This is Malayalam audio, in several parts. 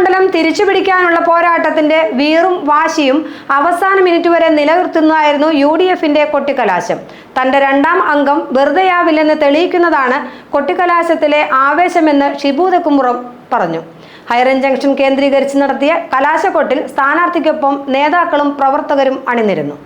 മണ്ഡലം തിരിച്ചുപിടിക്കാനുള്ള പോരാട്ടത്തിന്റെ വീറും വാശിയും അവസാന മിനിറ്റ് വരെ നിലനിർത്തുന്നതായിരുന്നു UDFന്റെ കൊട്ടിക്കലാശം. തന്റെ രണ്ടാം അംഗം വെറുതെയാവില്ലെന്ന് തെളിയിക്കുന്നതാണ് കൊട്ടിക്കലാശത്തിലെ ആവേശമെന്ന് ഷിബു തെക്കുംപുറം പറഞ്ഞു. ഹൈറേഞ്ച് ജംഗ്ഷൻ കേന്ദ്രീകരിച്ച് നടത്തിയ കലാശക്കൊട്ടിൽ സ്ഥാനാർത്ഥിക്കൊപ്പം നേതാക്കളും പ്രവർത്തകരും അണിനിരന്നു.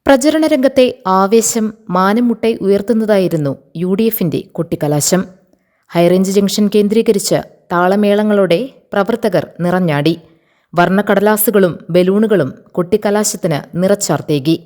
പ്രചരണ രംഗത്തെ ആവേശം മാനമുട്ടെ ഉയർത്തുന്നതായിരുന്നു UDFന്റെ കൊട്ടിക്കലാശം. ഹൈറേഞ്ച് ജംഗ്ഷൻ കേന്ദ്രീകരിച്ച് താളമേളങ്ങളോടെ പ്രവർത്തകർ നിറഞ്ഞാടി. വർണ്ണക്കടലാസുകളും ബലൂണുകളും കൊട്ടിക്കലാശത്തിന് നിറച്ചാർത്തേകി.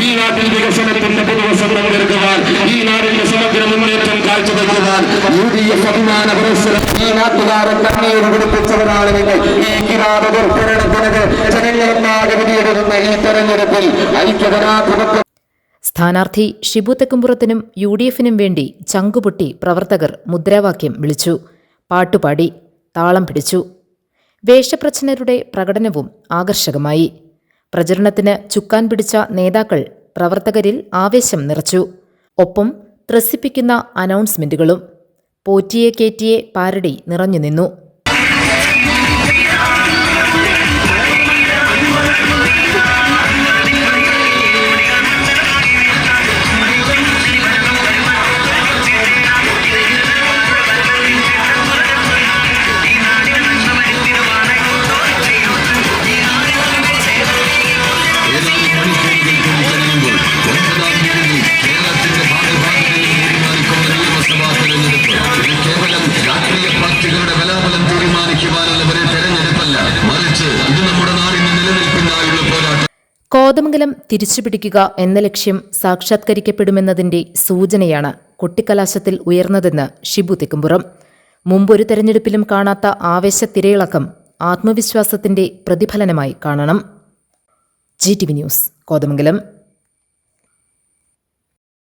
ഈ നാട്ടിൽ വികസനത്തിന്റെ പുതുവസം പങ്കെടുക്കുവാൻ, ഈ നാടിന്റെ സമഗ്ര മുന്നേറ്റം കാഴ്ചവെക്കുവാൻ UDF അഭിമാന പുരസ്സരം ഈ നാട്ടുകാരെ കണ്ണീർ പിടിപ്പിച്ചവരാണ് നിങ്ങൾ. ഈ കിരാതകർപ്പണത്തിന് ജനങ്ങളൊന്നാകെ വിധിയെടുക്കുന്ന ഈ തെരഞ്ഞെടുപ്പിൽ ഐക്യജനാധിപത്യം. സ്ഥാനാർത്ഥി ഷിബു തെക്കുംപുറത്തിനും UDFനും വേണ്ടി ചങ്കുപൊട്ടി പ്രവർത്തകർ മുദ്രാവാക്യം വിളിച്ചു, പാട്ടുപാടി, താളം പിടിച്ചു. വേഷപ്രച്ഛന്നരുടെ പ്രകടനവും ആകർഷകമായി. പ്രചരണത്തിന് ചുക്കാൻ പിടിച്ച നേതാക്കൾ പ്രവർത്തകരിൽ ആവേശം നിറച്ചു. ഒപ്പം ത്രസിപ്പിക്കുന്ന അനൗൺസ്മെന്റുകളും. പോറ്റിയെ കേറ്റിയെ പാരഡി നിറഞ്ഞുനിന്നു. കോതമംഗലം തിരിച്ചുപിടിക്കുക എന്ന ലക്ഷ്യം സാക്ഷാത്കരിക്കപ്പെടുമെന്നതിന്റെ സൂചനയാണ് കൊട്ടിക്കലാശത്തിൽ ഉയർന്നതെന്ന് ഷിബു തെക്കുംപുറം. മുമ്പൊരു തെരഞ്ഞെടുപ്പിലും കാണാത്ത ആവേശത്തിരയിളക്കം ആത്മവിശ്വാസത്തിന്റെ പ്രതിഫലനമായി കാണണം. GTV news, Kothamangalam.